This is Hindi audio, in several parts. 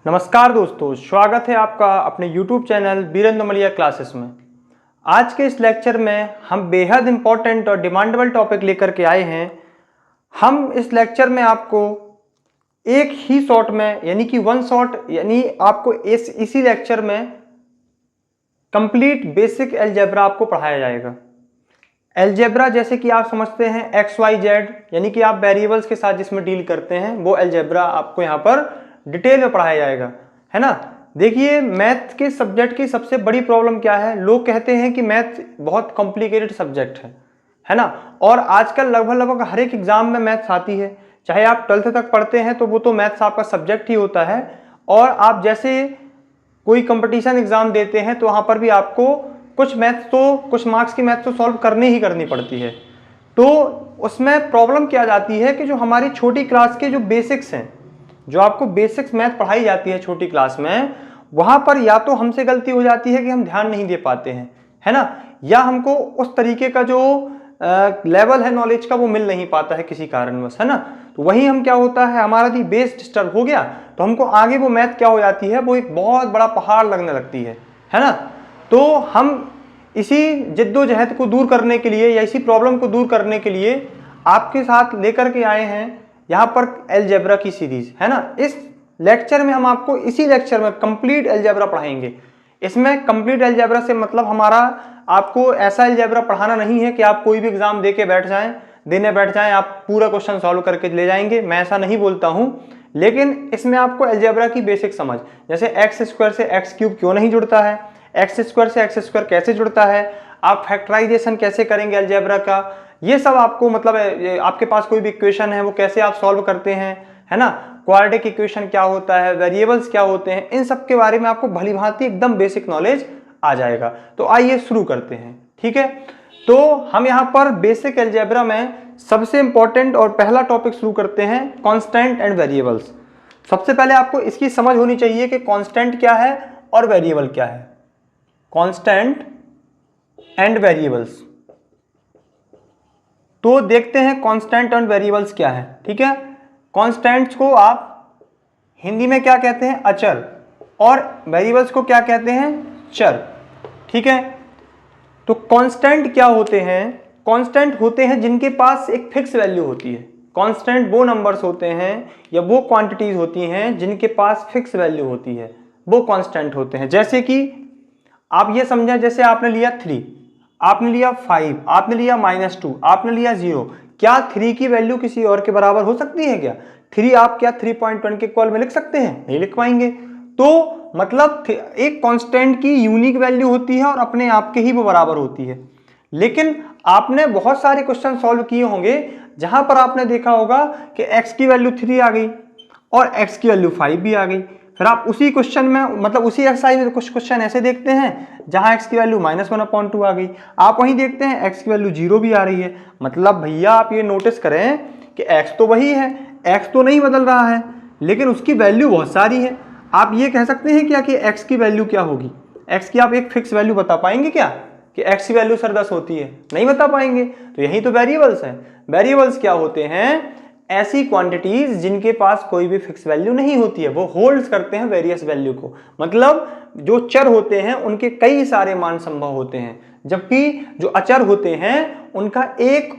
नमस्कार दोस्तों, स्वागत है आपका अपने YouTube चैनल बीरेंद्र मलिया क्लासेस में। आज के इस लेक्चर में हम बेहद इम्पॉर्टेंट और डिमांडेबल टॉपिक लेकर के आए हैं। हम इस लेक्चर में आपको एक ही शॉट में यानी कि वन शॉट यानी आपको इसी लेक्चर में कंप्लीट बेसिक अलजेब्रा आपको पढ़ाया जाएगा। अलजेब्रा जैसे कि आप समझते हैं एक्स वाई जेड यानी कि आप वेरिएबल्स के साथ जिसमें डील करते हैं वो अलजेब्रा आपको यहाँ पर डिटेल में पढ़ाया जाएगा, है ना। देखिए, मैथ के सब्जेक्ट की सबसे बड़ी प्रॉब्लम क्या है, लोग कहते हैं कि मैथ बहुत कॉम्प्लिकेटेड सब्जेक्ट है ना। और आजकल लगभग हर एक एग्जाम में मैथ्स आती है, चाहे आप 12th तक पढ़ते हैं तो वो तो मैथ्स आपका सब्जेक्ट ही होता है। और आप जैसे कोई कंपटीशन एग्जाम देते हैं तो वहाँ पर भी आपको कुछ मार्क्स की मैथ्स तो सॉल्व करनी पड़ती है। तो उसमें प्रॉब्लम क्या जाती है कि जो हमारी छोटी क्लास के जो बेसिक्स हैं, जो आपको बेसिक्स मैथ पढ़ाई जाती है छोटी क्लास में, वहां पर या तो हमसे गलती हो जाती है कि हम ध्यान नहीं दे पाते हैं, है ना, या हमको उस तरीके का जो लेवल है नॉलेज का वो मिल नहीं पाता है किसी कारणवश, है ना। तो वही हम क्या होता है, हमारा भी बेस डिस्टर्ब हो गया तो हमको आगे वो मैथ क्या हो जाती है, वो एक बहुत बड़ा पहाड़ लगने लगती है ना। तो हम इसी जिद्दोजहद को दूर करने के लिए या इसी प्रॉब्लम को दूर करने के लिए आपके साथ लेकर के आए हैं यहाँ पर अलजेब्रा की सीरीज, है ना। इस लेक्चर में हम आपको इसी लेक्चर में कंप्लीट अलजेब्रा पढ़ाएंगे। इसमें कंप्लीट अलजेब्रा से मतलब हमारा आपको ऐसा अलजेब्रा पढ़ाना नहीं है कि आप कोई भी एग्जाम देने बैठ जाएं आप पूरा क्वेश्चन सॉल्व करके ले जाएंगे, मैं ऐसा नहीं बोलता हूं। लेकिन इसमें आपको अलजेब्रा की बेसिक समझ, जैसे एक्स स्क्वायर से एक्स क्यूब क्यों नहीं जुड़ता है, एक्स स्क्वायर से एक्स स्क्वायर कैसे जुड़ता है, आप फैक्टराइजेशन कैसे करेंगे अलजेब्रा का, ये सब आपको मतलब आपके पास कोई भी इक्वेशन है वो कैसे आप सॉल्व करते हैं, है ना, क्वाड्रेटिक इक्वेशन क्या होता है, वेरिएबल्स क्या होते हैं, इन सब के बारे में आपको भली भांति एकदम बेसिक नॉलेज आ जाएगा। तो आइए शुरू करते हैं, ठीक है। तो हम यहाँ पर बेसिक अलजेब्रा में सबसे इंपॉर्टेंट और पहला टॉपिक शुरू करते हैं, कांस्टेंट एंड वेरिएबल्स। सबसे पहले आपको इसकी समझ होनी चाहिए कि कांस्टेंट क्या है और वेरिएबल क्या है। कांस्टेंट एंड वेरिएबल्स, तो देखते हैं कांस्टेंट एंड वेरिएबल्स क्या है, ठीक है। कांस्टेंट्स को आप हिंदी में क्या कहते हैं, अचर, और वेरिएबल्स को क्या कहते हैं, चर, ठीक है। तो कांस्टेंट क्या होते हैं, कांस्टेंट होते हैं जिनके पास एक फिक्स वैल्यू होती है। कांस्टेंट वो नंबर्स होते हैं या वो क्वांटिटीज होती हैं जिनके पास फिक्स वैल्यू होती है, वो कांस्टेंट होते हैं। जैसे कि आप ये समझें, जैसे आपने लिया 3, आपने लिया 5, आपने लिया -2, आपने लिया 0, क्या 3 की वैल्यू किसी और के बराबर हो सकती है क्या? 3 आप क्या 3.1 के इक्वल में लिख सकते हैं? नहीं लिख पाएंगे। तो मतलब एक कांस्टेंट की यूनिक वैल्यू होती है और अपने आप के ही वो बराबर होती है। लेकिन आपने बहुत सारे क्वेश्चन सॉल्व किए होंगे जहां पर आपने देखा होगा कि x की वैल्यू 3 आ गई और x की वैल्यू 5 भी आ गई। फिर आप उसी क्वेश्चन में मतलब उसी एक्सरसाइज में कुछ क्वेश्चन ऐसे देखते हैं जहां x की वैल्यू -1/2 आ गई, आप वहीं देखते हैं x की वैल्यू 0 भी आ रही है। मतलब भैया आप ये नोटिस करें कि x तो वही है, x तो नहीं बदल रहा है, लेकिन उसकी वैल्यू बहुत सारी है। आप ये कह सकते हैं क्या कि x की वैल्यू क्या होगी, x की आप एक फिक्स वैल्यू बता पाएंगे क्या कि x की वैल्यू सर 10 होती है? नहीं बता पाएंगे। तो यही तो वेरिएबल्स हैं। वेरिएबल्स क्या होते हैं, ऐसी क्वांटिटीज जिनके पास कोई भी फिक्स वैल्यू नहीं होती है, वो होल्ड्स करते हैं वेरियस वैल्यू को। मतलब जो चर होते हैं उनके कई सारे मान संभव होते हैं, जबकि जो अचर होते हैं उनका एक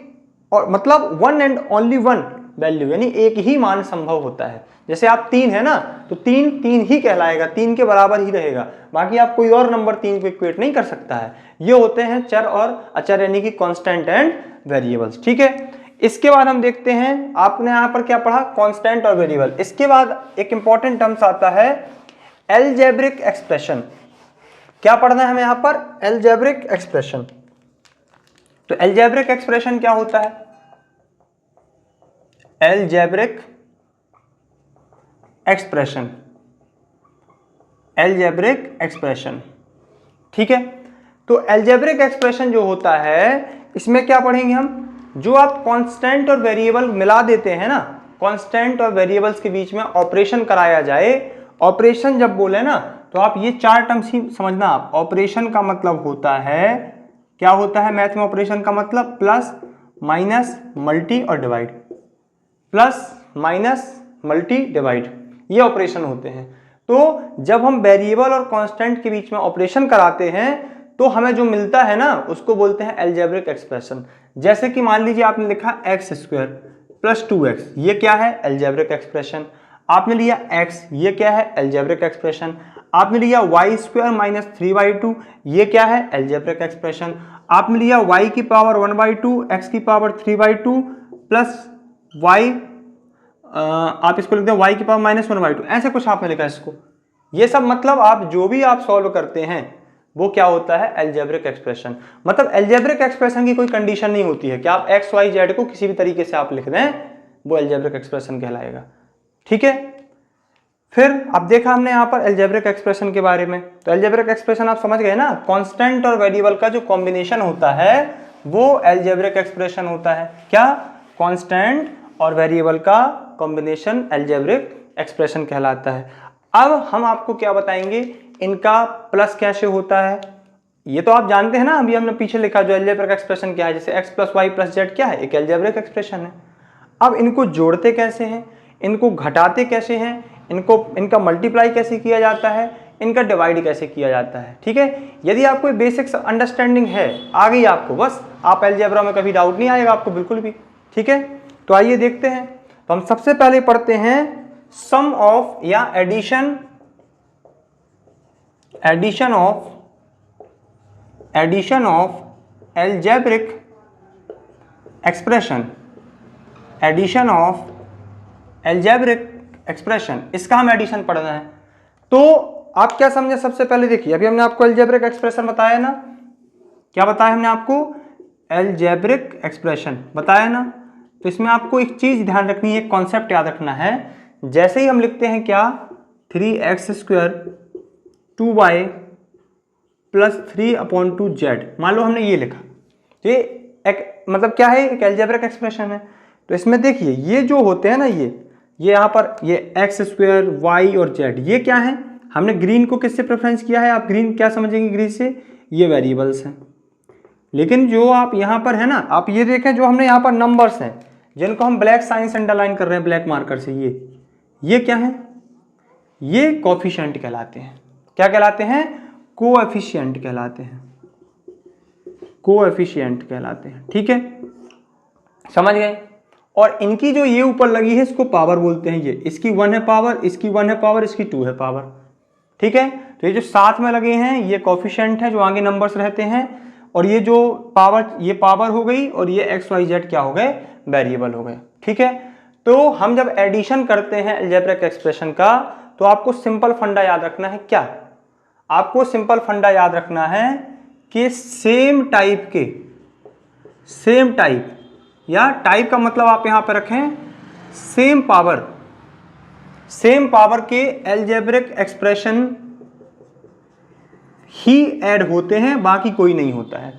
और मतलब one and only one value यानी एक ही मान संभव होता है। जैसे आप 3 है ना, तो 3 ही कहलाएगा, 3 के बराबर ही रहेगा, बाकी आप कोई और नंबर 3 को इक्वेट नहीं कर सकता है। ये होते हैं चर और अचर यानी कि कांस्टेंट एंड वेरिएबल्स, ठीक है। इसके बाद हम देखते हैं, आपने यहां पर क्या पढ़ा, कांस्टेंट और वेरिएबल। इसके बाद एक इंपॉर्टेंट टर्म्स आता है अलजेब्रिक एक्सप्रेशन। क्या पढ़ना है हमें यहां पर, अलजेब्रिक एक्सप्रेशन। तो अलजेब्रिक एक्सप्रेशन क्या होता है, अलजेब्रिक एक्सप्रेशन, अलजेब्रिक एक्सप्रेशन, ठीक है। तो अलजेब्रिक एक्सप्रेशन जो होता है इसमें क्या पढ़ेंगे हम, जो आप कांस्टेंट और वेरिएबल मिला देते हैं ना, कांस्टेंट और वेरिएबल्स के बीच में ऑपरेशन कराया जाए। ऑपरेशन जब बोले ना तो आप ये 4 टर्म्स ही समझना। आप ऑपरेशन का मतलब होता है, क्या होता है मैथ में ऑपरेशन का मतलब, प्लस माइनस मल्टी और divide, plus minus multi divide, ये ऑपरेशन होते हैं। तो जब हम वेरिएबल और कांस्टेंट के बीच में ऑपरेशन कराते हैं तो हमें जो मिलता है ना उसको बोलते हैं अलजेब्रिक एक्सप्रेशन। जैसे कि मान लीजिए आपने लिखा एक्स स्क्वायर प्लस 2x, ये क्या है? Algebraic expression. आपने लिया x, ये क्या है? Algebraic expression. आपने लिया वाई स्क्वायर माइनस 3/2, ये क्या है? Algebraic expression. आपने लिया y की पावर 1/2 x की पावर 3/2 प्लस y, आप इसको लिखते हैं y की पावर माइनस 1/2, ऐसे कुछ आपने लिखा इसको। ये सब मतलब आप जो भी आप सॉल्व करते हैं वो क्या होता है? Algebraic expression. मतलब अलजेब्रिक एक्सप्रेशन की कोई कंडीशन नहीं होती है कि आप एक्स वाई जेड को किसी भी तरीके से आप लिख दें, वो अलजेब्रिक एक्सप्रेशन कहलाएगा। ठीक है, फिर अब देखा हमने यहाँ पर अलजेब्रिक एक्सप्रेशन के बारे में। तो अलजेब्रिक एक्सप्रेशन आप समझ गए ना, कांस्टेंट और वेरिएबल का जो कॉम्बिनेशन होता है वो अलजेब्रिक एक्सप्रेशन होता है। क्या? कांस्टेंट और वेरिएबल का कॉम्बिनेशन अलजेब्रिक एक्सप्रेशन कहलाता है। अब हम आपको क्या बताएंगे, इनका प्लस कैसे होता है। ये तो आप जानते हैं ना, अभी हमने पीछे लिखा जो अलजेब्रिक एक्सप्रेशन क्या है, जैसे x plus Y plus Z क्या है? एक अलजेब्रिक एक्सप्रेशन है। अब इनको जोड़ते कैसे हैं, इनको घटाते कैसे हैं, इनका मल्टीप्लाई कैसे किया जाता है, इनका डिवाइड कैसे किया जाता है। ठीक है, यदि आपको बेसिक अंडरस्टैंडिंग है, आ गई आपको, बस आप अलजेब्रा में कभी डाउट नहीं आएगा आपको बिल्कुल भी। ठीक है, तो आइए देखते हैं। तो हम सबसे पहले पढ़ते हैं सम ऑफ या addition of algebraic expression, addition of algebraic expression, इसका हम एडिशन पढ़ना है। तो आप क्या समझे, सबसे पहले देखिए, अभी हमने आपको अलजेब्रिक एक्सप्रेशन बताया ना, क्या बताया हमने आपको? अलजेब्रिक एक्सप्रेशन बताया ना। तो इसमें आपको एक चीज ध्यान रखनी है, कॉन्सेप्ट याद रखना है। जैसे ही हम लिखते हैं क्या, 3x square 2y plus 3/2z, मान लो हमने ये लिखा, तो ये मतलब क्या है? एक अलजेब्रिक एक्सप्रेशन है। तो इसमें देखिए ये जो होते हैं ना, ये यहाँ पर ये एक्स स्क्वायर वाई और जेड, ये क्या है? हमने ग्रीन को किससे प्रेफरेंस किया है? आप ग्रीन क्या समझेंगे ग्रीन से? ये वेरिएबल्स हैं। लेकिन जो आप यहाँ पर है ना, आप ये देखें जो हमने यहाँ पर नंबर्स हैं जिनको हम ब्लैक साइन से अंडरलाइन कर रहे हैं ब्लैक मार्कर से, ये क्या है? ये कोएफिशिएंट कहलाते हैं। क्या कहलाते हैं? कोएफिशिएंट कहलाते हैं, कोएफिशिएंट कहलाते हैं। ठीक है, समझ गए? और इनकी जो ये ऊपर लगी है इसको पावर बोलते हैं। ये इसकी 1 है पावर, इसकी 1 है पावर, इसकी 2 है पावर। ठीक है, तो ये जो साथ में लगे हैं ये कोएफिशिएंट है, जो आगे नंबर्स रहते हैं। और ये जो पावर, ये पावर हो गई, और ये एक्स वाई जेड क्या हो गए? वेरिएबल हो गए। ठीक है, तो हम जब एडिशन करते हैं अलजेब्रिक एक्सप्रेशन का, तो आपको सिंपल फंडा याद रखना है। क्या? आपको सिंपल फंडा याद रखना है कि सेम टाइप या टाइप का मतलब आप यहां पर रखें सेम पावर के अलजेब्रिक एक्सप्रेशन ही ऐड होते हैं, बाकी कोई नहीं होता है।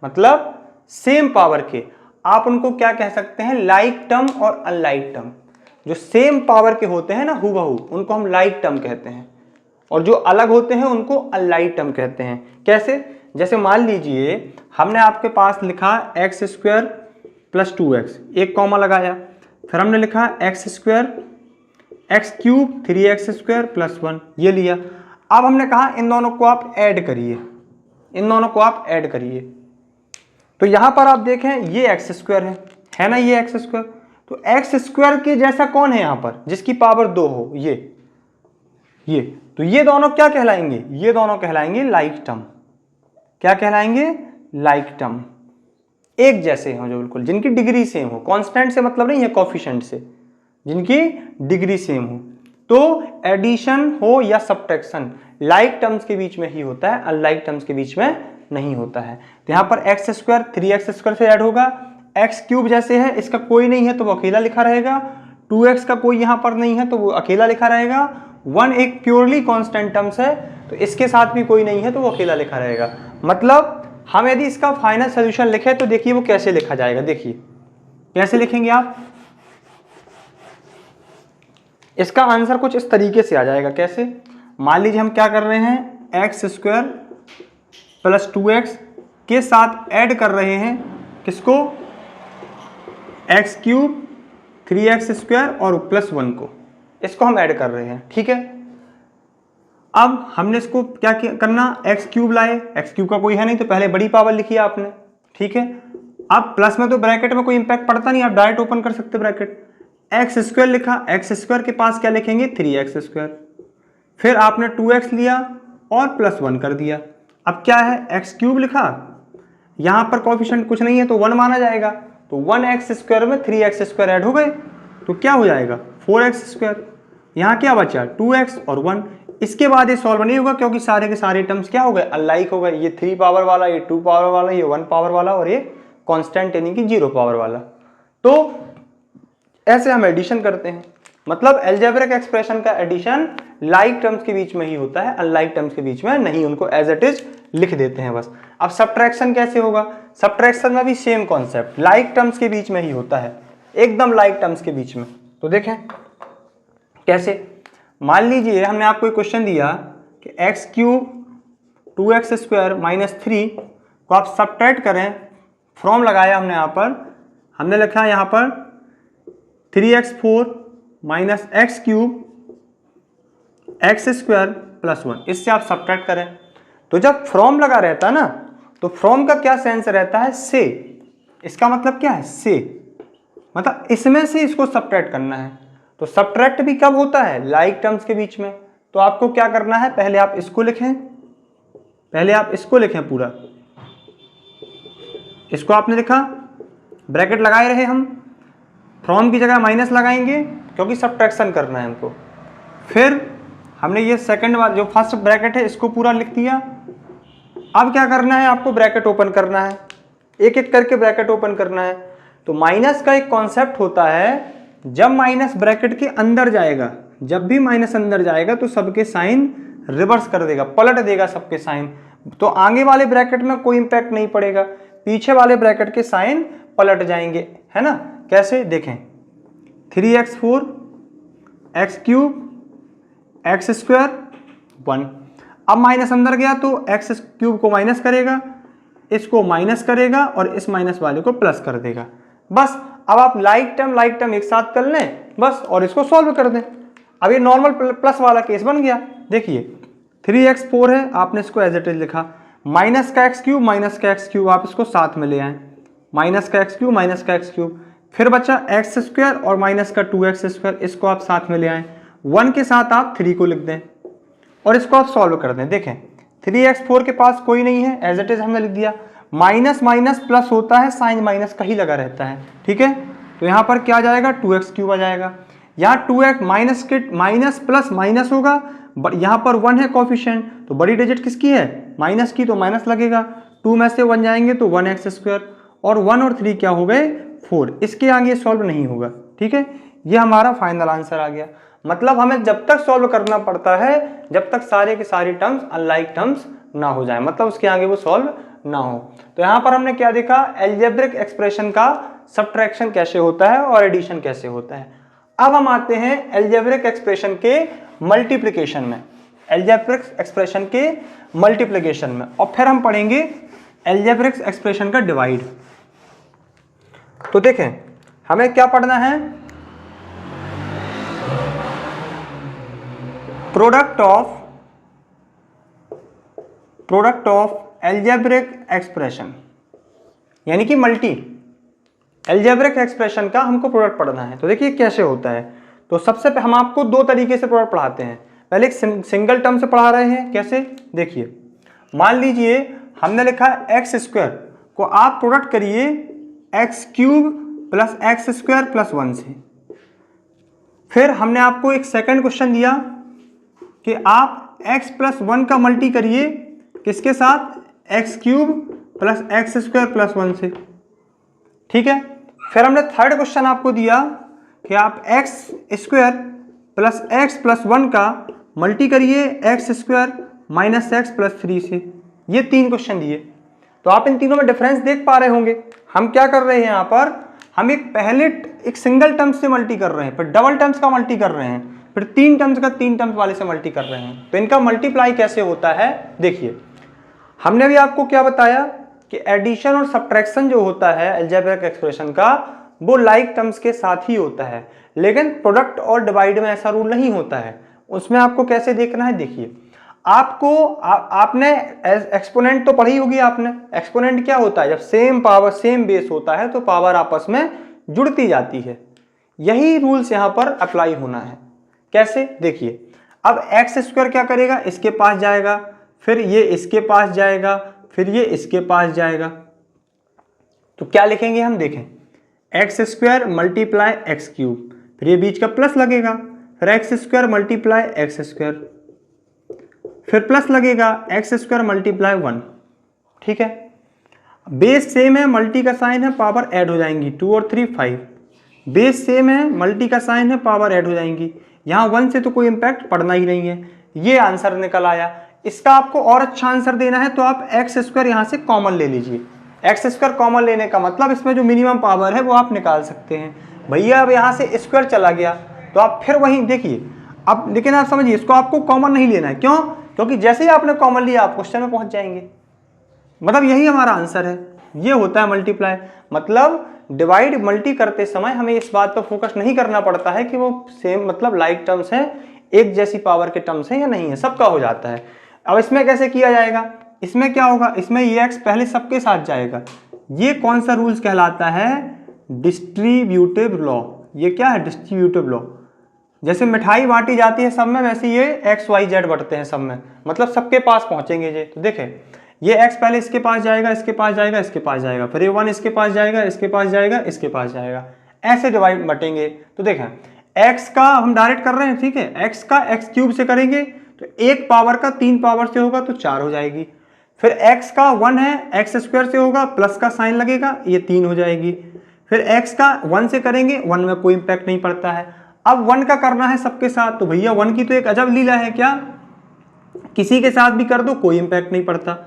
मतलब सेम पावर के, आप उनको क्या कह सकते हैं? लाइक टर्म और अनलाइक टर्म। जो सेम पावर के होते हैं ना हूबहू, उनको हम लाइक टर्म कहते हैं, और जो अलग होते हैं उनको अनलाइक टर्म कहते हैं। कैसे? जैसे मान लीजिए हमने आपके पास लिखा एक्स स्क्वायर प्लस 2x, एक कॉमा लगाया, फिर हमने लिखा x square x cube 3x square plus 1, ये लिया। अब हमने कहा इन दोनों को आप ऐड करिए, इन दोनों को आप ऐड करिए। तो यहां पर आप देखें ये एक्स स्क्वायर है ना, ये एक्स स्क्वायर। तो एक्स स्क्वायर के जैसा कौन है यहां पर जिसकी पावर 2 हो? ये तो ये दोनों क्या कहलाएंगे? ये दोनों कहलाएंगे लाइक टर्म। क्या कहलाएंगे? Like term. एक जैसे हो जो बिल्कुल, जिनकी डिग्री सेम हो। कांस्टेंट से मतलब नहीं है, कोएफिशिएंट से, जिनकी डिग्री सेम हो। तो एडिशन हो या सब्ट्रैक्शन लाइक टर्म्स के बीच में ही होता है, अनलाइक टर्म्स के बीच में नहीं होता है। तो यहां पर एक्स स्क्वायर 3x स्क्वायर से ऐड होगा, एक्स क्यूब जैसे है, इसका कोई नहीं है तो वो अकेला लिखा रहेगा, 2x का कोई यहां पर नहीं है तो वो अकेला लिखा रहेगा, 1 एक प्योरली कांस्टेंट टर्म्स है तो इसके साथ भी कोई नहीं है तो वो अकेला लिखा रहेगा। मतलब हम यदि इसका फाइनल सोल्यूशन लिखें तो देखिए वो कैसे लिखा जाएगा। देखिए कैसे लिखेंगे आप, इसका आंसर कुछ इस तरीके से आ जाएगा। कैसे? मान लीजिए हम क्या कर रहे हैं, एक्स स्क्वायर प्लस 2x के साथ ऐड कर रहे हैं किसको? एक्स क्यूब 3x स्क्वायर और प्लस 1 को, इसको हम ऐड कर रहे हैं। ठीक है, अब हमने इसको क्या करना, एक्स क्यूब लाए, एक्स क्यूब का कोई है नहीं तो पहले बड़ी पावर लिखी आपने, ठीक है। अब प्लस में तो ब्रैकेट में कोई इंपैक्ट पड़ता नहीं, आप डायरेक्ट ओपन कर सकते ब्रैकेट। एक्स स्क्वायर लिखा, एक्स स्क्वायर के पास क्या लिखेंगे, 3x स्क्वायर। फिर आपने 2x लिया और +1 कर दिया। अब क्या है, एक्स क्यूब लिखा, यहां पर कोएफिशिएंट कुछ नहीं है तो 1 माना जाएगा, तो 1x स्क्वायर में 3x स्क्वायर ऐड हो गए तो क्या हो जाएगा 4x स्क्वायर। यहाँ क्या बचा 2x और 1। इसके बाद ये सॉल्व नहीं होगा क्योंकि सारे के सारे टर्म्स क्या हो गए, अनलाइक हो गए। ये 3 पावर वाला, ये 2 पावर वाला, ये 1 पावर वाला और ये कांस्टेंट यानी कि 0 पावर वाला। तो ऐसे हम एडिशन करते हैं, मतलब अलजेब्रिक एक्सप्रेशन का एडिशन लाइक टर्म्स के बीच में ही होता है, अनलाइक टर्म्स के बीच में नहीं, उनको एज इट इज लिख देते हैं बस। अब सब्ट्रैक्शन कैसे होगा, सब्ट्रैक्शन में भी सेम कॉन्सेप्ट, लाइक टर्म्स के बीच में ही होता है, एकदम लाइक टर्म्स के बीच में। तो देखें कैसे, मान लीजिए हमने आपको एक क्वेश्चन दिया कि एक्स क्यूब 2x स्क्वायर -3 को आप सब्ट्रैक्ट करें, फ्रॉम लगाया हमने यहाँ पर, हमने लिखा यहाँ पर 3x4 minus x cube x square +1, इससे आप सब्ट्रैक्ट करें। तो जब फ्रॉम लगा रहता है ना, तो फ्रॉम का क्या सेंस रहता है, से। इसका मतलब क्या है, से, मतलब इसमें से इसको सब्ट्रैक्ट करना है। तो सब्ट्रैक्ट भी कब होता है, लाइक टर्म्स के बीच में। तो आपको क्या करना है, पहले आप इसको लिखें, पहले आप इसको लिखें पूरा, इसको आपने लिखा, ब्रैकेट लगाए रहे हम, फ्रॉम की जगह माइनस लगाएंगे क्योंकि सब्ट्रैक्शन करना है हमको। फिर हमने ये सेकंड वाला जो फर्स्ट ब्रैकेट है इसको पूरा लिख दिया। अब क्या करना है, आपको ब्रैकेट ओपन करना है, एक एक करके ब्रैकेट ओपन करना है। तो माइनस का एक कॉन्सेप्ट होता है, जब माइनस ब्रैकेट के अंदर जाएगा, जब भी माइनस अंदर जाएगा तो सबके साइन रिवर्स कर देगा, पलट देगा सबके साइन। तो आगे वाले ब्रैकेट में कोई इंपैक्ट नहीं पड़ेगा, पीछे वाले ब्रैकेट के साइन पलट जाएंगे, है ना। कैसे देखें, 3x4 x cube x square 1। अब माइनस अंदर गया तो एक्स क्यूब को माइनस करेगा, इसको माइनस करेगा और इस माइनस वाले को प्लस कर देगा। बस अब आप लाइक टर्म एक साथ कर लें बस, और इसको सॉल्व कर दें। अब ये नॉर्मल प्लस वाला केस बन गया। देखिए 3x4 है, आपने इसको एज इट इज लिखा, माइनस का एक्स क्यूब आप इसको साथ में ले आए, माइनस का एक्स क्यूब, फिर बचा एक्स स्क्वायर और माइनस का 2x स्क्वायर, इसको आप साथ में ले आए, 1 के साथ आप 3 को लिख दें और इसको आप सॉल्व कर दें। देखें 3x4 के पास कोई नहीं है, एज इट इज हमने लिख दिया, माइनस माइनस प्लस होता है, साइन माइनस का ही लगा रहता है, ठीक है। तो यहाँ पर क्या आ जाएगा, 2x क्यूब आ जाएगा। यहाँ 2x माइनस के माइनस प्लस माइनस होगा, यहाँ पर 1 है कोएफिशिएंट, तो बड़ी डिजिट किसकी है, माइनस की, तो माइनस लगेगा। 2 में से 1 जाएंगे तो 1x स्क्वायर, और 1 और 3 क्या हो गए 4। इसके आगे सॉल्व नहीं होगा, ठीक है। ये हमारा फाइनल आंसर आ गया। मतलब हमें जब तक सॉल्व करना पड़ता है जब तक सारे के सारे टर्म्स अनलाइक टर्म्स ना हो जाए, मतलब उसके आगे वो सॉल्व ना हो। तो यहाँ पर हमने क्या देखा, अलजेब्रिक एक्सप्रेशन का सब्ट्रैक्शन कैसे होता है और एडिशन कैसे होता है। अब हम आते हैं अलजेब्रिक एक्सप्रेशन के मल्टीप्लिकेशन में, अलजेब्रिक एक्सप्रेशन के मल्टीप्लिकेशन में, और फिर हम पढ़ेंगे अलजेब्रिक एक्सप्रेशन का डिवाइड। तो देखें हमें क्या पढ़ना है, प्रोडक्ट ऑफ अलजेब्रिक एक्सप्रेशन, यानी कि मल्टी अलजेब्रिक एक्सप्रेशन का हमको प्रोडक्ट पढ़ना है। तो देखिए कैसे होता है। तो सबसे पहले हम आपको 2 तरीके से प्रोडक्ट पढ़ाते हैं। पहले एक सिंगल टर्म से पढ़ा रहे हैं, कैसे देखिए, मान लीजिए हमने लिखा एक्स स्क्वायर को आप प्रोडक्ट करिए x cube plus x square plus 1 से। फिर हमने आपको एक सेकंड क्वेश्चन दिया कि आप x प्लस 1 का मल्टी करिए किसके साथ, x cube plus x square plus 1 से, ठीक है। फिर हमने थर्ड क्वेश्चन आपको दिया कि आप x square plus x plus 1 का मल्टी करिए x square minus x plus 3 से। ये 3 क्वेश्चन दिए। तो आप इन तीनों में डिफरेंस देख पा रहे होंगे। हम क्या कर रहे हैं यहाँ पर, हम एक सिंगल टर्म्स से मल्टी कर रहे हैं, फिर डबल टर्म्स का मल्टी कर रहे हैं, फिर 3 टर्म्स का 3 टर्म्स वाले से मल्टी कर रहे हैं। तो इनका मल्टीप्लाई कैसे होता है देखिए, हमने भी आपको क्या बताया कि एडिशन और सब्ट्रैक्शन जो होता है अलजेब्रिक एक्सप्रेशन का, वो लाइक टर्म्स के साथ ही होता है, लेकिन प्रोडक्ट और डिवाइड में ऐसा रूल नहीं होता है। उसमें आपको कैसे देखना है देखिए, आपने एक्सपोनेंट तो पढ़ी होगी आपने। एक्सपोनेंट क्या होता है? जब सेम पावर सेम बेस होता है तो पावर आपस में जुड़ती जाती है। यही रूल्स यहां पर अप्लाई होना है। कैसे? देखिए, अब एक्स स्क्वायर क्या करेगा? इसके पास जाएगा, फिर ये इसके पास जाएगा, फिर ये इसके पास जाएगा। तो क्या लिखेंगे हम? देखें, x square multiply x cube, फिर ये बीच का प्लस लगेगा, फिर x square multiply x square, फिर प्लस लगेगा एक्स स्क्वायर मल्टीप्लाई 1। ठीक है, बेस सेम है, मल्टी का साइन है, पावर ऐड हो जाएंगी 2 और 3 5। बेस सेम है, मल्टी का साइन है, पावर ऐड हो जाएंगी। यहाँ 1 से तो कोई इंपैक्ट पड़ना ही नहीं है। ये आंसर निकल आया। इसका आपको और अच्छा आंसर देना है तो आप एक्स स्क्वायर यहाँ से कॉमन ले लीजिए। एक्स स्क्वायर कॉमन लेने का मतलब इसमें जो मिनिमम पावर है वो आप निकाल सकते हैं। भैया अब यहाँ से स्क्वायर चला गया तो आप फिर वहीं देखिए। अब लेकिन आप समझिए, इसको आपको कॉमन नहीं लेना है। क्यों? क्योंकि जैसे ही आपने कॉमन लिया आप क्वेश्चन में पहुंच जाएंगे। मतलब यही हमारा आंसर है। ये होता है मल्टीप्लाई। मतलब डिवाइड मल्टी करते समय हमें इस बात पर फोकस नहीं करना पड़ता है कि वो सेम मतलब लाइक टर्म्स हैं, एक जैसी पावर के टर्म्स हैं या नहीं है, सबका हो जाता है। अब इसमें कैसे किया जाएगा? इसमें क्या होगा? इसमें ये एक्स पहले सबके साथ जाएगा। ये कौन सा रूल्स कहलाता है? Distributive law. ये क्या है? Distributive law. जैसे मिठाई बांटी जाती है सब में, वैसे ये एक्स वाई जेड बढ़ते हैं सब में, मतलब सबके पास पहुंचेंगे ये। तो देखें, ये एक्स पहले इसके पास जाएगा, इसके पास जाएगा, इसके पास जाएगा, फिर ये 1 इसके पास जाएगा, इसके पास जाएगा, इसके पास जाएगा, ऐसे डिवाइड बटेंगे। तो देखें, एक्स का हम डायरेक्ट कर रहे हैं, ठीक है, एक्स का एक्स क्यूब से करेंगे तो एक पावर का 3 पावर से होगा तो 4 हो जाएगी। फिर एक्स का 1 है, एक्स स्क्वायर से होगा, प्लस का साइन लगेगा, ये 3 हो जाएगी। फिर एक्स का 1 से करेंगे, 1 में कोई इंपैक्ट नहीं पड़ता है। अब 1 का करना है सबके साथ, तो भैया 1 की तो एक अजब लीला है, क्या किसी के साथ भी कर दो कोई इंपैक्ट नहीं पड़ता।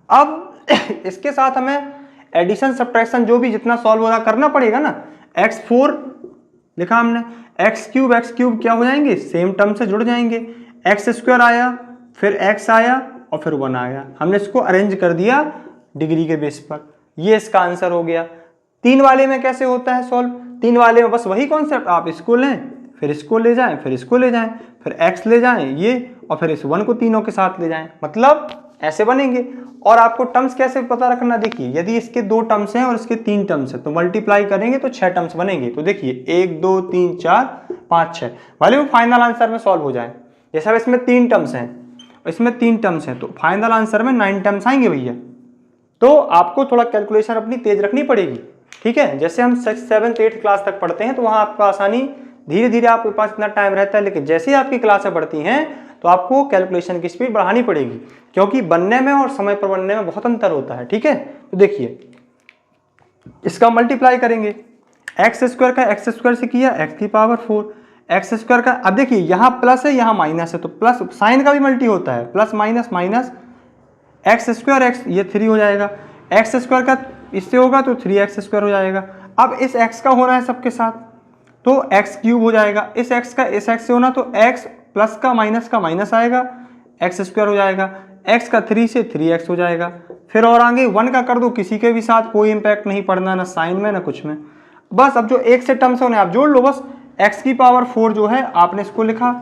अब इसके साथ हमें एडिशन सब्ट्रैक्शन जो भी जितना सॉल्व हो रहा करना पड़ेगा ना। x4 लिखा हमने, एक्स क्यूब क्या हो जाएंगे? सेम टर्म से जुड़ जाएंगे। एक्स स्क्वायर आया, फिर x आया और फिर 1 आया। हमने इसको अरेंज कर दिया डिग्री के बेस पर। ये इसका आंसर हो गया। 3 वाले में कैसे होता है सॉल्व? 3 वाले में बस वही कॉन्सेप्ट, आप इसको लें, फिर इसको ले जाएं, फिर इसको ले जाएं, फिर x ले जाएं ये, और फिर इस 1 को तीनों के साथ ले जाएं। मतलब ऐसे बनेंगे। और आपको टर्म्स कैसे पता रखना? देखिए, यदि इसके 2 टर्म्स हैं और इसके 3 टर्म्स हैं तो मल्टीप्लाई करेंगे तो 6 टर्म्स बनेंगे। तो देखिए 1 2 3 4 5 6 वाले वो फाइनल आंसर में सॉल्व हो जाए। जैसे अब इसमें 3 टर्म्स हैं, इसमें 3 टर्म्स हैं, तो फाइनल आंसर में 9 टर्म्स आएंगे भैया। तो आपको थोड़ा कैलकुलेशन अपनी तेज रखनी पड़ेगी, ठीक है। जैसे हम 6th 7th 8th क्लास तक पढ़ते हैं तो वहाँ आपका आसानी, धीरे धीरे आपके पास इतना टाइम रहता है, लेकिन जैसे ही आपकी क्लासें बढ़ती हैं तो आपको कैलकुलेशन की स्पीड बढ़ानी पड़ेगी, क्योंकि बनने में और समय पर बनने में बहुत अंतर होता है, ठीक है। तो देखिए, इसका मल्टीप्लाई करेंगे, एक्स स्क्वायर का एक्स स्क्वायर से किया, एक्स की पावर 4, एक्स स्क्वायर का, अब देखिए यहाँ प्लस है यहाँ माइनस है, तो प्लस साइन का भी मल्टी होता है, plus minus minus, x square x, ये 3 हो जाएगा। एक्स स्क्वायर का इससे होगा तो 3x स्क्वायर हो जाएगा। अब इस x का होना है सबके साथ तो x क्यूब हो जाएगा। इस x का इस x से होना तो x प्लस का माइनस आएगा, x स्क्वायर हो जाएगा। x का 3 से 3x हो जाएगा। फिर और आगे 1 का कर दो, किसी के भी साथ कोई इंपैक्ट नहीं पड़ना, ना साइन में ना कुछ में। बस अब जो एक से टर्म्स होने आप जोड़ लो, बस x की पावर 4 जो है आपने इसको लिखा।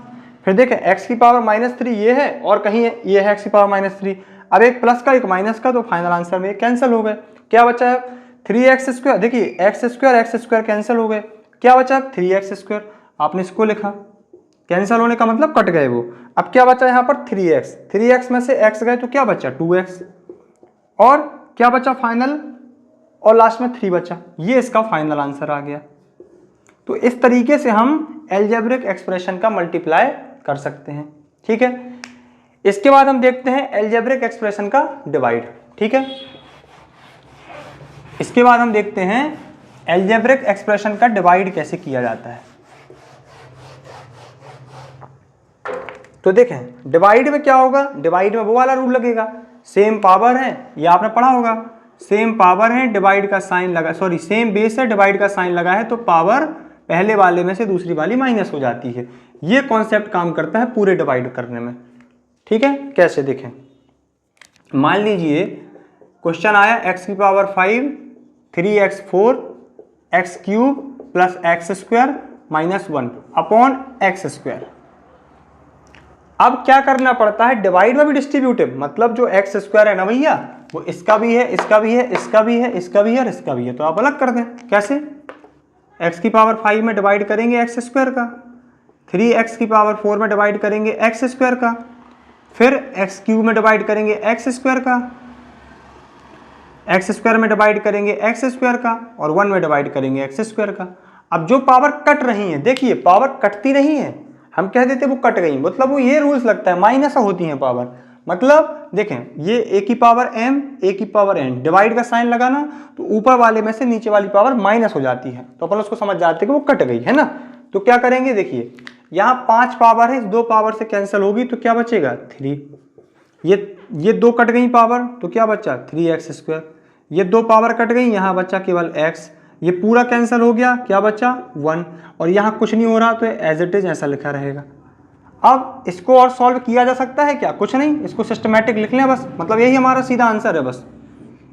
फिर देखें x की पावर -3 ये है और कहीं ये है x की पावर -3। अब एक प्लस का एक माइनस का, तो फाइनल आंसर में कैंसिल हो गए। क्या बचा है 3x स्क्वायर, देखिए x स्क्वायर कैंसिल हो गए। क्या बचा 3x स्क्वायर, आपने इसको लिखा, कैंसिल होने का मतलब कट गए वो। अब क्या बचा यहाँ पर 3x में से x गए तो क्या बचा 2x, और क्या बचा फाइनल, और लास्ट में 3 बचा। ये इसका फाइनल आंसर आ गया। तो इस तरीके से हम एल्जेब्रिक एक्सप्रेशन का मल्टीप्लाई कर सकते हैं, ठीक है। इसके बाद हम देखते हैं एल्जेब्रिक एक्सप्रेशन का डिवाइड, ठीक है। इसके बाद हम देखते हैं एल्जेब्रिक एक्सप्रेशन का डिवाइड कैसे किया जाता है। तो देखें डिवाइड में क्या होगा, डिवाइड में वो वाला रूल लगेगा, सेम पावर है, ये आपने पढ़ा होगा, सेम पावर है, डिवाइड का साइन लगा, सॉरी सेम बेस है, डिवाइड का साइन लगा है तो पावर पहले वाले में से दूसरी वाली माइनस हो जाती है। ये कॉन्सेप्ट काम करता है पूरे डिवाइड करने में, ठीक है। कैसे देखें, मान लीजिए क्वेश्चन आया x की power 5 3x4 x cube plus x square -1 upon x square. अब क्या करना पड़ता है, डिवाइड में भी डिस्ट्रीब्यूटिव, मतलब जो एक्स स्क्वायर है ना भैया, वो इसका भी है, इसका भी है, इसका भी है, इसका भी है और इसका भी है। तो आप अलग कर दें। कैसे? एक्स की पावर 5 में डिवाइड करेंगे एक्स स्क्वायर का, 3x की पावर 4 में डिवाइड करेंगे एक्स स्क्वायर का, फिर एक्स क्यूब में डिवाइड करेंगे एक्स स्क्वायर का, एक्स स्क्वायर में डिवाइड करेंगे एक्स स्क्वायर का, और 1 में डिवाइड करेंगे एक्स स्क्वायर का। अब जो पावर कट रही है, देखिए पावर कटती नहीं है, हम कह देते वो कट गई, मतलब वो ये रूल्स लगता है माइनस होती है पावर। मतलब देखें, ये a की पावर m, a की पावर n, डिवाइड का साइन लगाना तो ऊपर वाले में से नीचे वाली पावर माइनस हो जाती है, तो अपन उसको समझ जाते हैं कि वो कट गई है ना। तो क्या करेंगे, देखिए यहाँ 5 पावर है, इस 2 पावर से कैंसिल होगी तो क्या बचेगा 3, ये 2 कट गई पावर तो क्या बचा 3x स्क्वायर, ये 2 पावर कट गई, यहाँ बचा केवल x, ये पूरा कैंसिल हो गया, क्या बचा 1, और यहाँ कुछ नहीं हो रहा तो एज इट इज ऐसा लिखा रहेगा। अब इसको और सॉल्व किया जा सकता है क्या? कुछ नहीं, इसको सिस्टमैटिक लिख लें बस, मतलब यही हमारा सीधा आंसर है बस,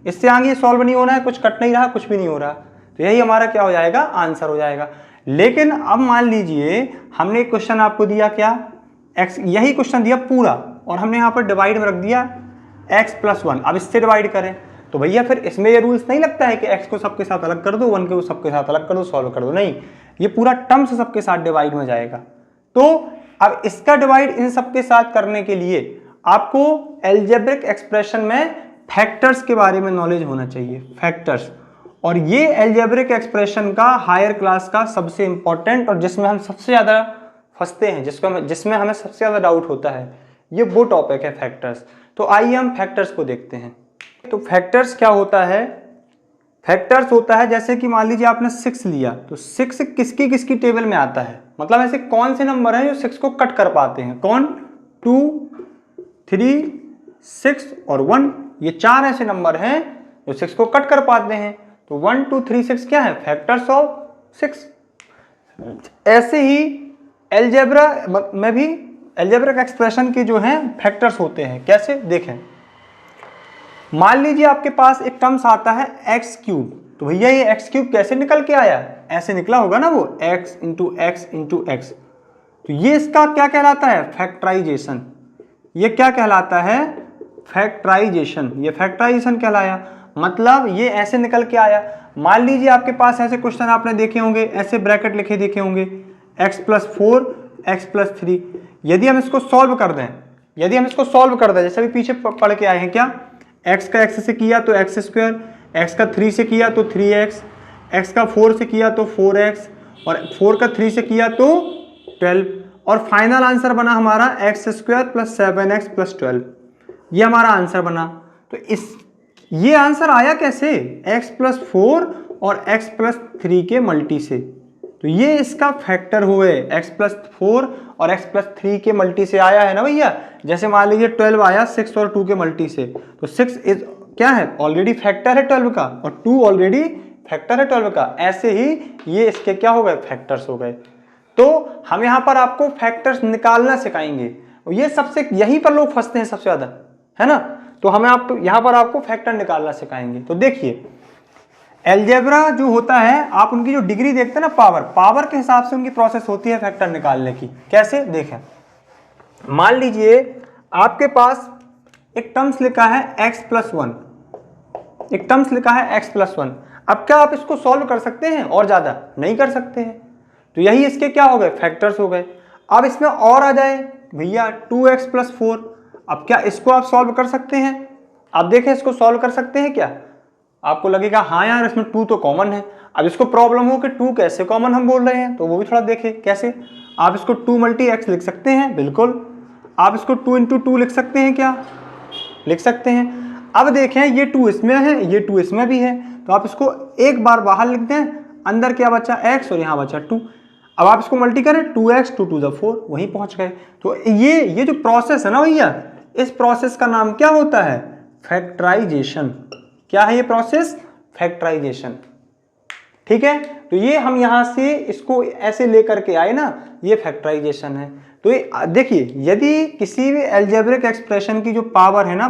इससे आगे सॉल्व नहीं होना है, कुछ कट नहीं रहा, कुछ भी नहीं हो रहा, तो यही हमारा क्या हो जाएगा, आंसर हो जाएगा। लेकिन अब मान लीजिए हमने क्वेश्चन आपको दिया क्या, x, यही क्वेश्चन दिया पूरा, और हमने यहाँ पर डिवाइड में रख दिया x+1, अब इससे डिवाइड करें तो भैया फिर इसमें ये रूल्स नहीं लगता है कि x को सबके साथ अलग कर दो, 1 को सबके साथ अलग कर दो, सॉल्व कर दो, नहीं, ये पूरा टर्म से सबके साथ डिवाइड में जाएगा। तो अब इसका डिवाइड इन सबके साथ करने के लिए आपको अलजेब्रिक एक्सप्रेशन में फैक्टर्स के बारे में नॉलेज होना चाहिए, फैक्टर्स, और ये अलजेब्रिक एक्सप्रेशन का हायर क्लास का सबसे इंपॉर्टेंट और जिसमें हम सबसे ज्यादा फंसते हैं, जिसमें हमें सबसे ज्यादा डाउट होता है, ये वो टॉपिक है फैक्टर्स। तो आइए हम फैक्टर्स को देखते हैं। तो फैक्टर्स क्या होता है, फैक्टर्स होता है जैसे कि मान लीजिए आपने 6 लिया, तो 6 किसकी किसकी टेबल में आता है, मतलब ऐसे कौन से नंबर हैं जो 6 को कट कर पाते हैं, कौन, 2, 3, 6 और 1, ये 4 ऐसे नंबर हैं जो 6 को कट कर पाते हैं। तो 1, 2, 3, 6 क्या है, फैक्टर्स ऑफ 6। ऐसे ही अलजेब्रा में भी अलजेब्रिक एक्सप्रेशन के जो हैं फैक्टर्स होते हैं। कैसे, देखें, मान लीजिए आपके पास एक टर्म्स आता है एक्स क्यूब, तो भैया ये एक्स क्यूब कैसे निकल के आया, ऐसे निकला होगा ना वो, x into x into x, तो ये इसका क्या कहलाता है, फैक्टराइजेशन। ये क्या कहलाता है, फैक्टराइजेशन, ये फैक्टराइजेशन कहलाया, मतलब ये ऐसे निकल के आया। मान लीजिए आपके पास ऐसे क्वेश्चन आपने देखे होंगे, ऐसे ब्रैकेट लिखे देखे होंगे, x+4 x+3, यदि हम इसको सॉल्व कर दें, जैसे अभी पीछे पढ़ के आए हैं, क्या x का x से किया तो x स्क्वायर, x का 3 से किया तो 3x, x का 4 से किया तो 4x, और 4 का 3 से किया तो 12, और फाइनल आंसर बना हमारा x² + 7x + 12, ये हमारा आंसर बना। तो ये आंसर आया कैसे, x+4 और x+3 के मल्टी से, तो ये इसका फैक्टर हुए, x+4 और x+3 के मल्टी से आया है ना भैया। जैसे मान लीजिए 12 आया 6 और 2 के मल्टी से, तो 6 इज क्या है, ऑलरेडी फैक्टर है 12 का, और 2 ऑलरेडी फैक्टर है 12 का। ऐसे ही ये इसके क्या हो गए, फैक्टर्स हो गए। तो हम यहाँ पर आपको फैक्टर्स निकालना सिखाएंगे, ये सबसे यहीं पर लोग फंसते हैं सबसे ज्यादा, है ना। तो हमें आप यहाँ पर आपको फैक्टर निकालना सिखाएंगे। तो देखिए अलजेब्रा जो होता है, आप उनकी जो डिग्री देखते हैं ना, पावर के हिसाब से उनकी प्रोसेस होती है फैक्टर निकालने की। कैसे, देखें, मान लीजिए आपके पास एक टर्म्स लिखा है x+1, एक टर्म्स लिखा है x+1। अब क्या आप इसको सॉल्व कर सकते हैं और ज्यादा नहीं कर सकते हैं, तो यही इसके क्या हो गए, फैक्टर्स हो गए। अब इसमें और आ जाए भैया 2x+4, अब क्या इसको आप सॉल्व कर सकते हैं, आप देखें इसको सॉल्व कर सकते हैं क्या, आपको लगेगा हाँ यार इसमें 2 तो कॉमन है। अब इसको प्रॉब्लम हो कि 2 कैसे कॉमन हम बोल रहे हैं, तो वो भी थोड़ा देखें कैसे। आप इसको 2 × x लिख सकते हैं, बिल्कुल। आप इसको 2 × 2 लिख सकते हैं, क्या लिख सकते हैं। अब देखें ये 2 इसमें है, ये 2 इसमें भी है, तो आप इसको एक बार बाहर लिख दें, अंदर क्या बचा x और यहाँ बचा 2। अब आप इसको मल्टी करें, 2x 2 × 4, वहीं पहुंच गए। तो ये जो प्रोसेस है ना भैया, इस प्रोसेस का नाम क्या होता है, फैक्टराइजेशन। क्या है ये प्रोसेस, फैक्टराइजेशन, ठीक है। तो ये हम यहां से इसको ऐसे लेकर के आए ना, ये फैक्टराइजेशन है। तो ये देखिए, यदि किसी भी अलजेब्रिक एक्सप्रेशन की जो पावर है ना,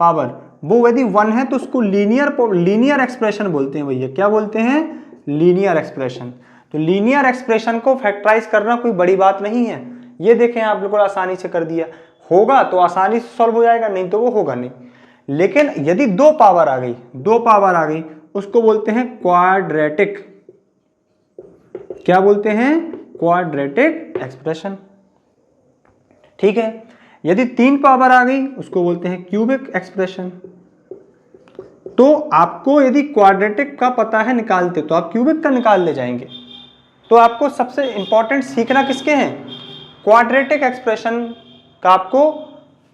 पावर वो यदि 1 है तो उसको लीनियर एक्सप्रेशन बोलते हैं भैया। क्या बोलते हैं, लीनियर एक्सप्रेशन। तो लीनियर एक्सप्रेशन को फैक्टराइज करना कोई बड़ी बात नहीं है, ये देखें आप बिल्कुल आसानी से कर दिया, होगा तो आसानी से सॉल्व हो जाएगा, नहीं तो वो होगा नहीं। लेकिन यदि 2 पावर आ गई, 2 पावर आ गई, उसको बोलते हैं क्वाड्रेटिक। क्या बोलते हैं? Quadratic expression. ठीक है। यदि 3 पावर आ गई उसको बोलते हैं क्यूबिक एक्सप्रेशन। तो आपको यदि क्वाड्रेटिक का पता है निकालते तो आप क्यूबिक का निकाल ले जाएंगे। तो आपको सबसे इंपॉर्टेंट सीखना किसके हैं? क्वाड्रेटिक एक्सप्रेशन का आपको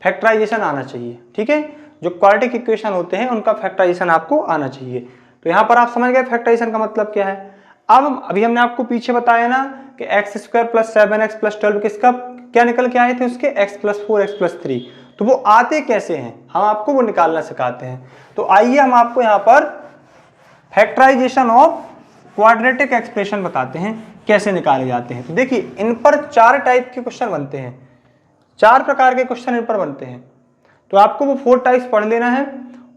फैक्टराइजेशन आना चाहिए। ठीक है, जो क्वाड्रेटिक इक्वेशन होते हैं उनका फैक्टराइजेशन आपको आना चाहिए। तो यहाँ पर आप समझ गए फैक्टराइजेशन का मतलब क्या है। अब अभी हमने आपको पीछे बताया ना कि x² + 7x + 12 किसका क्या निकल के आए थे, उसके x + 4 x + 3। तो वो आते कैसे हैं, हम आपको वो निकालना सिखाते हैं। तो आइए हम आपको यहाँ पर फैक्टराइजेशन ऑफ क्वाड्रेटिक एक्सप्रेशन बताते हैं कैसे निकाले जाते हैं। तो देखिए इन पर 4 टाइप के क्वेश्चन बनते हैं, 4 प्रकार के क्वेश्चन इन पर बनते हैं। तो आपको वो 4 टाइप्स पढ़ लेना है।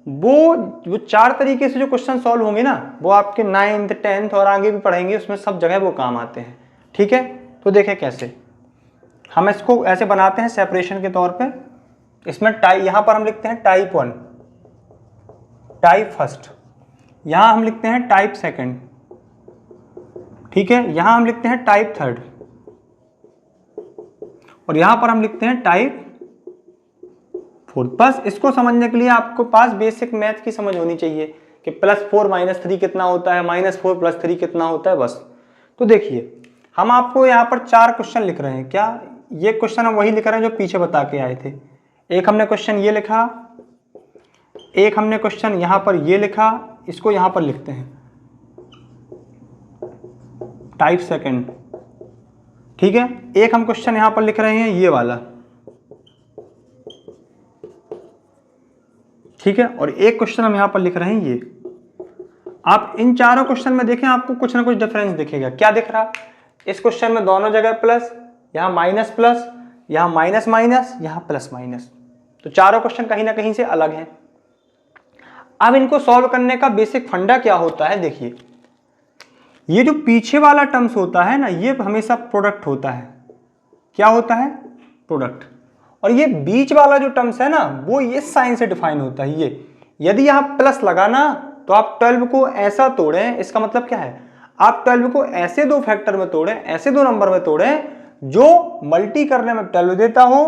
वो 4 तरीके से जो क्वेश्चन सॉल्व होंगे ना, वो आपके 9th 10th और आगे भी पढ़ेंगे, उसमें सब जगह वो काम आते हैं। ठीक है, तो देखें कैसे हम इसको ऐसे बनाते हैं सेपरेशन के तौर पे। इसमें यहाँ पर हम लिखते हैं टाइप 1, टाइप फर्स्ट, यहाँ हम लिखते हैं टाइप सेकंड। ठीक है, यहाँ हम लिखते हैं टाइप थर्ड, और यहाँ पर हम लिखते हैं टाइप फोर्थ। बस इसको समझने के लिए आपको पास बेसिक मैथ की समझ होनी चाहिए कि +4 - 3 कितना होता है, -4 + 3 कितना होता है, बस। तो देखिए हम आपको यहाँ पर 4 क्वेश्चन लिख रहे हैं। क्या ये क्वेश्चन हम वही लिख रहे हैं जो पीछे बता के आए थे। एक हमने क्वेश्चन ये लिखा, एक हमने क्वेश्चन यहाँ पर ये लिखा, इसको यहाँ पर लिखते हैं टाइप सेकंड। ठीक है, एक हम क्वेश्चन यहाँ पर लिख रहे हैं ये वाला। ठीक है, और एक क्वेश्चन हम यहाँ पर लिख रहे हैं ये। आप इन चारों क्वेश्चन में देखें, आपको कुछ ना कुछ डिफरेंस दिखेगा। क्या दिख रहा? इस क्वेश्चन में दोनों जगह प्लस, यहाँ माइनस प्लस, यहाँ माइनस माइनस, यहाँ प्लस माइनस। तो चारों क्वेश्चन कहीं ना कहीं से अलग हैं। अब इनको सॉल्व करने का बेसिक फंडा क्या होता है, देखिए ये जो पीछे वाला टर्म्स होता है ना, ये हमेशा प्रोडक्ट होता है। क्या होता है? प्रोडक्ट। और ये बीच वाला जो टर्म्स है ना, वो ये साइन से डिफाइन होता है। ये यदि यहाँ प्लस लगा ना, तो आप 12 को ऐसा तोड़ें, इसका मतलब क्या है, आप 12 को ऐसे 2 फैक्टर में तोड़ें, ऐसे 2 नंबर में तोड़ें जो मल्टी करने में 12 देता हो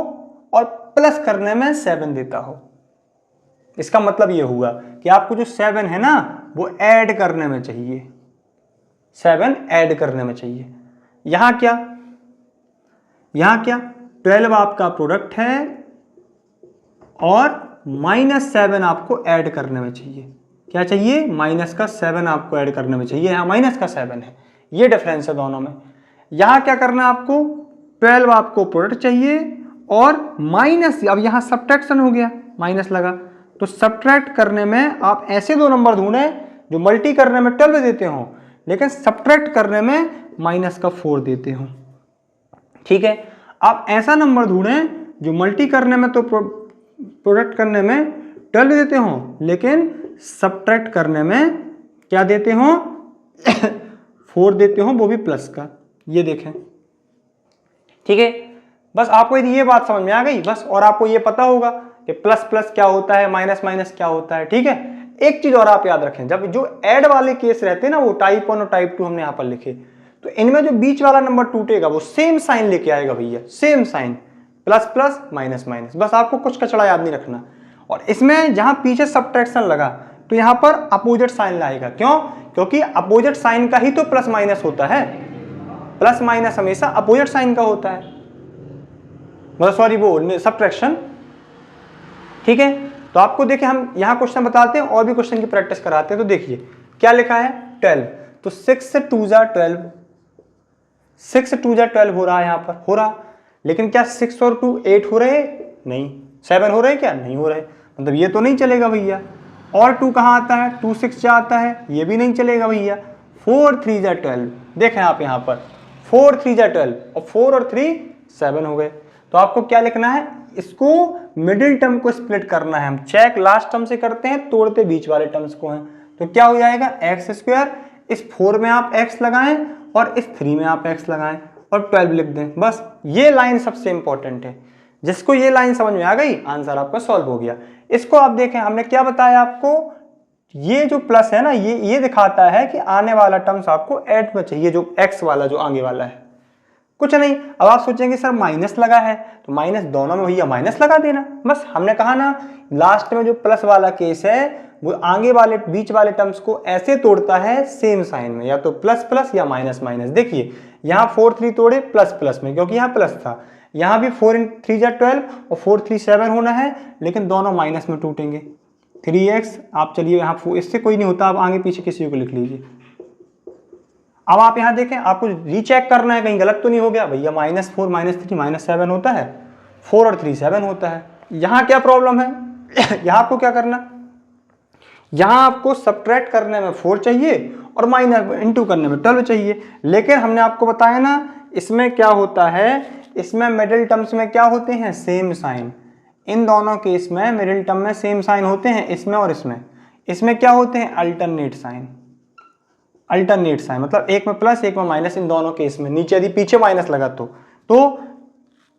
और प्लस करने में 7 देता हो। इसका मतलब ये हुआ कि आपको जो 7 है ना, वो ऐड करने में चाहिए, 7 ऐड करने में चाहिए। यहां क्या, यहां क्या 12 आपका प्रोडक्ट है और -7 आपको ऐड करने में चाहिए। क्या चाहिए? -7 आपको ऐड करने में चाहिए। यहां -7 है, ये डिफरेंस है दोनों में। यहां क्या करना है आपको, 12 आपको प्रोडक्ट चाहिए और माइनस, अब यहां सब्ट्रैक्शन हो गया, माइनस लगा, तो सब्ट्रैक्ट करने में आप ऐसे 2 नंबर ढूंढें जो मल्टी करने में 12 देते हो लेकिन सब्ट्रैक्ट करने में -4 देते हो। ठीक है, आप ऐसा नंबर ढूंढें जो मल्टी करने में तो प्रोडक्ट करने में 12 देते हो लेकिन सब्ट्रैक्ट करने में क्या देते हो 4 देते हो, वो भी प्लस का। ये देखें। ठीक है, बस आपको यदि ये बात समझ में आ गई बस, और आपको ये पता होगा कि प्लस प्लस क्या होता है, माइनस माइनस क्या होता है। ठीक है, एक चीज और आप याद रखें, जब जो ऐड वाले केस रहते हैं ना, वो टाइप 1 और टाइप 2 हमने यहाँ पर लिखे, तो इनमें जो बीच वाला नंबर टूटेगा वो सेम साइन लेके आएगा भैया, same sign, plus plus minus minus. बस आपको कुछ कचड़ा याद नहीं रखना। और इसमें जहां पीछे सब्ट्रैक्शन लगा तो यहाँ पर अपोजिट साइन लाएगा। क्यों? क्योंकि अपोजिट साइन का ही तो प्लस माइनस होता है, प्लस माइनस हमेशा अपोजिट साइन का होता है, मतलब सॉरी वो सब्ट्रैक्शन। ठीक है, तो आपको देखिए हम यहाँ क्वेश्चन बताते हैं और भी क्वेश्चन की प्रैक्टिस कराते हैं। तो देखिए क्या लिखा है 12, तो 6 × 2 = 12, 6 × 2 = 12 हो रहा है यहाँ पर, हो रहा। लेकिन क्या 6 और 2 8 हो रहे? नहीं। 7 हो रहे? क्या नहीं हो रहे, मतलब ये तो नहीं चलेगा भैया। और 2 कहाँ आता है? 2 6 जा आता है, ये भी नहीं चलेगा भैया। 4 × 3 = 12, देखें आप यहाँ पर 4 × 3 = 12 और 4 और 3 7 हो गए। तो आपको क्या लिखना है, इसको मिडिल टर्म को स्प्लिट करना है। हम चेक लास्ट टर्म से करते हैं, तोड़ते बीच वाले टर्म्स को हैं। तो क्या हो जाएगा x², इस 4 में आप x लगाएं और इस 3 में आप x लगाएं, और 12 लिख दें। बस ये लाइन सबसे इंपॉर्टेंट है। जिसको ये लाइन समझ में आ गई, आंसर आपका सॉल्व हो गया। इसको आप देखें, हमने क्या बताया आपको, ये जो प्लस है ना, ये दिखाता है कि आने वाला टर्म्स आपको ऐड में चाहिए, जो एक्स वाला जो आगे वाला है, कुछ नहीं। अब आप सोचेंगे सर माइनस लगा है, तो माइनस दोनों में भैया माइनस लगा देना। बस हमने कहा ना, लास्ट में जो प्लस वाला केस है वो आगे वाले बीच वाले टर्म्स को ऐसे तोड़ता है सेम साइन में, या तो प्लस प्लस या माइनस माइनस। देखिए यहाँ 4 3 तोड़े प्लस प्लस में, क्योंकि यहाँ प्लस था। यहाँ भी 4 × 3 = 12 और 4 3 7 होना है, लेकिन दोनों माइनस में टूटेंगे। 3x, आप चलिए यहाँ इससे कोई नहीं होता, आप आगे पीछे किसी को लिख लीजिए। अब आप यहाँ देखें, आपको रीचेक करना है कहीं गलत तो नहीं हो गया। भैया -4 -3 -7 होता है, 4 और 3 7 होता है। यहाँ क्या प्रॉब्लम है यहाँ आपको क्या करना, यहाँ आपको सब्ट्रैक्ट करने में 4 चाहिए और माइनस इंटू करने में 12 चाहिए। लेकिन हमने आपको बताया ना, इसमें क्या होता है, इसमें मिडिल टर्म्स में क्या होते हैं, सेम साइन। इन दोनों केस में मिडिल टर्म में सेम साइन होते हैं, इसमें और इसमें। इसमें क्या होते हैं, अल्टरनेट साइन। अल्टरनेट साइन मतलब एक में प्लस एक में माइनस, इन दोनों केस में। नीचे यदि पीछे माइनस लगा तो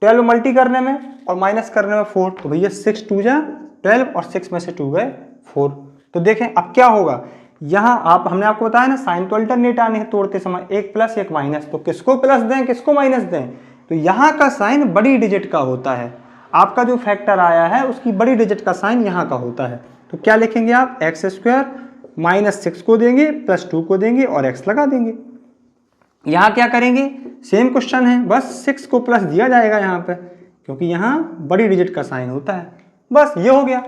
12 मल्टी करने में और माइनस करने में 4, तो भैया 6 2 जा 12 और 6 में से 2 गए 4। तो देखें अब क्या होगा, यहाँ हमने आपको बताया ना, साइन तो अल्टरनेट आने हैं तोड़ते समय, एक प्लस एक माइनस, तो किसको प्लस दें किसको माइनस दें, तो यहाँ का साइन बड़ी डिजिट का होता है। आपका जो फैक्टर आया है उसकी बड़ी डिजिट का साइन यहाँ का होता है। तो क्या लिखेंगे आप, x² -6 को देंगे, +2 को देंगे और x लगा देंगे। यहाँ क्या करेंगे, सेम क्वेश्चन है, बस 6 को प्लस दिया जाएगा यहाँ पे, क्योंकि यहाँ बड़ी डिजिट का साइन होता है। बस ये हो गया।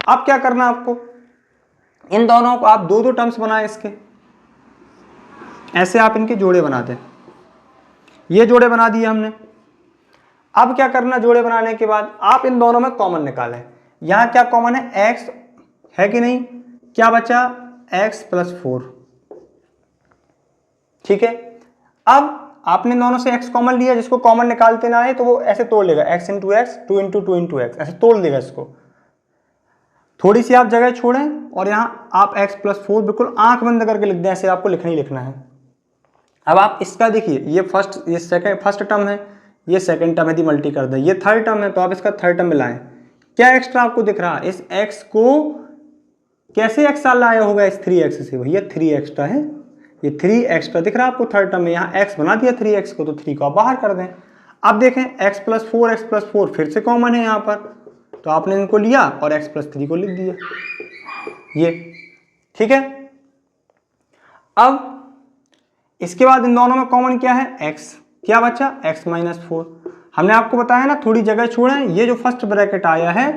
अब क्या करना आपको, इन दोनों को आप दो टर्म्स बनाए इसके, ऐसे आप इनके जोड़े बना दें। ये जोड़े बना दिए हमने। अब क्या करना, जोड़े बनाने के बाद आप इन दोनों में कॉमन निकालें। यहाँ क्या कॉमन है, x है कि नहीं, क्या बचा, x + 4। ठीक है, अब आपने दोनों से x कॉमन लिया, जिसको कॉमन निकालते ना आए तो वो ऐसे तोड़ लेगा, x × x 2 × 2 × x, ऐसे तोड़ देगा इसको। थोड़ी सी आप जगह छोड़ें और यहाँ आप x + 4 बिल्कुल आंख बंद करके लिख दें, ऐसे आपको लिखना ही लिखना है। अब आप इसका देखिए, ये फर्स्ट टर्म है, ये सेकंड टर्म यदि मल्टी कर दें, ये थर्ड टर्म है, तो आप इसका थर्ड टर्म मिलाएं। क्या एक्स्ट्रा आपको दिख रहा है, इस x को कैसे एक्स्ट्रा लाया होगा, इस 3x से, भैया 3 एक्स्ट्रा है, ये 3 एक्स्ट्रा दिख रहा है आपको थर्ड टर्म में। यहाँ x बना दिया 3x को, तो 3 को आप बाहर कर दें। अब देखें x + 4 फिर से कॉमन है यहाँ पर, तो आपने इनको लिया और x + 3 को लिख दिया, ये ठीक है। अब इसके बाद इन दोनों में कॉमन क्या है, x, क्या बचा, x - 4। हमने आपको बताया ना, थोड़ी जगह छोड़ें, ये जो फर्स्ट ब्रैकेट आया है,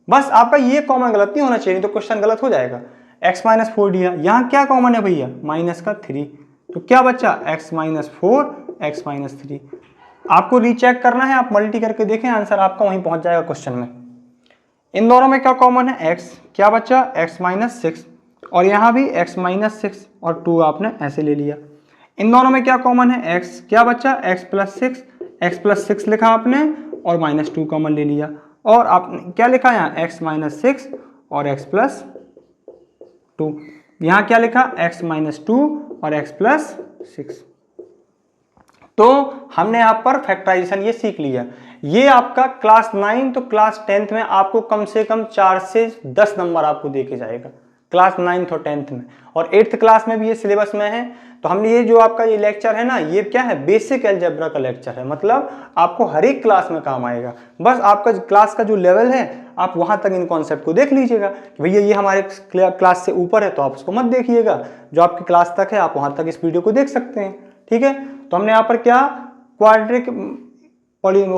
बस आपका ये कॉमन गलत नहीं होना चाहिए, तो क्वेश्चन गलत हो जाएगा। x - 4 दिया, यहाँ क्या कॉमन है भैया, -3, तो क्या बचा, x - 4 x - 3। आपको रीचेक करना है, आप मल्टी करके देखें, आंसर आपका वहीं पहुंच जाएगा क्वेश्चन में। इन दोनों में क्या कॉमन है, x, क्या बचा, x - 6, और यहाँ भी x - 6 और 2 आपने ऐसे ले लिया। इन दोनों में क्या कॉमन है, x, क्या बचा, x + 6 लिखा आपने और -2 कॉमन ले लिया, और आपने क्या लिखा यहाँ, x - 6 और x + 2। यहाँ क्या लिखा, x - 2 और x + 6। तो हमने यहाँ पर फैक्टराइजेशन ये सीख लिया। ये आपका क्लास 9 तो क्लास 10th में आपको कम से कम 4 से 10 नंबर आपको देके जाएगा, क्लास 9th और 10th में, और 8th क्लास में भी ये सिलेबस में है। तो हमने ये जो आपका ये लेक्चर है ना, ये क्या है, बेसिक अलजेब्रा का लेक्चर है, मतलब आपको हर एक क्लास में काम आएगा। बस आपका क्लास का जो लेवल है, आप वहाँ तक इन कॉन्सेप्ट को देख लीजिएगा कि भैया ये हमारे क्लास से ऊपर है तो आप उसको मत देखिएगा, जो आपकी क्लास तक है आप वहाँ तक इस वीडियो को देख सकते हैं। ठीक है, तो हमने यहाँ पर क्या, क्वाड्रेटिक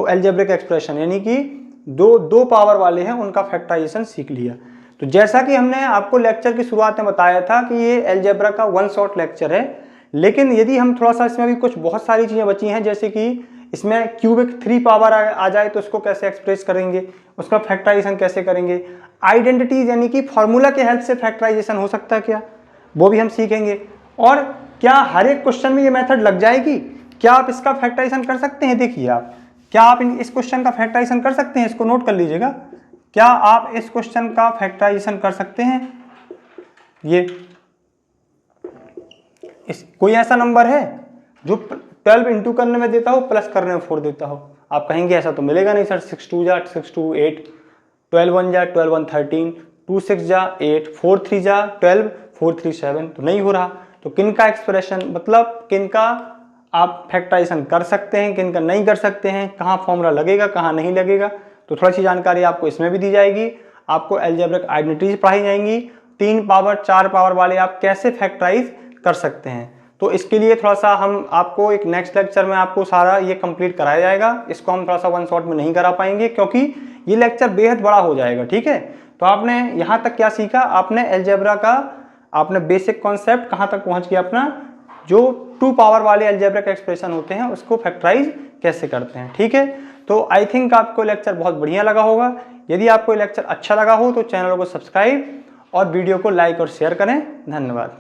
अलजेब्रिक एक्सप्रेशन यानी कि दो पावर वाले हैं, उनका फैक्टराइजेशन सीख लिया। तो जैसा कि हमने आपको लेक्चर की शुरुआत में बताया था कि ये अलजेब्रा का 1 शॉट लेक्चर है, लेकिन यदि हम थोड़ा सा इसमें भी कुछ बहुत सारी चीज़ें बची हैं, जैसे कि इसमें क्यूबिक 3 पावर आ जाए तो उसको कैसे एक्सप्रेस करेंगे, उसका फैक्टराइजेशन कैसे करेंगे, आइडेंटिटीज यानी कि फॉर्मूला के हेल्प से फैक्टराइजेशन हो सकता है क्या, वो भी हम सीखेंगे। और क्या हर एक क्वेश्चन में ये मेथड लग जाएगी, क्या आप इसका फैक्टराइजेशन कर सकते हैं, देखिए आप, क्या आप इस क्वेश्चन का फैक्टराइजेशन कर सकते हैं, इसको नोट कर लीजिएगा, क्या आप इस क्वेश्चन का फैक्टराइजेशन कर सकते हैं। ये कोई ऐसा नंबर है जो 12 इंटू करने में देता हो, प्लस करने में 4 देता हो। आप कहेंगे ऐसा तो मिलेगा नहीं सर, 6 2 जा 6 2 8, 12 1 जा 12 1 13, 2 6 जा 8, 4 3 जा 12, 4 3 7, तो नहीं हो रहा। तो किन का एक्सप्रेशन मतलब किन का आप फैक्टराइजेशन कर सकते हैं, किन का नहीं कर सकते हैं, कहाँ फॉर्मूला लगेगा कहाँ नहीं लगेगा, तो थोड़ी सी जानकारी आपको इसमें भी दी जाएगी। आपको अलजेब्रिक आइडेंटिटीज पढ़ाई जाएंगी, 3 पावर 4 पावर वाले आप कैसे फैक्टराइज कर सकते हैं। तो इसके लिए थोड़ा सा हम आपको एक नेक्स्ट लेक्चर में आपको सारा ये कंप्लीट कराया जाएगा। इसको हम थोड़ा सा वन शॉट में नहीं करा पाएंगे क्योंकि ये लेक्चर बेहद बड़ा हो जाएगा, ठीक है। तो आपने यहाँ तक क्या सीखा, आपने अलजेब्रा का आपने बेसिक कॉन्सेप्ट कहाँ तक पहुँच गया अपना, जो 2 पावर वाले अलजेब्रिक एक्सप्रेशन होते हैं उसको फैक्टराइज कैसे करते हैं, ठीक है। तो आई थिंक आपको लेक्चर बहुत बढ़िया लगा होगा। यदि आपको लेक्चर अच्छा लगा हो तो चैनल को सब्सक्राइब और वीडियो को लाइक और शेयर करें। धन्यवाद।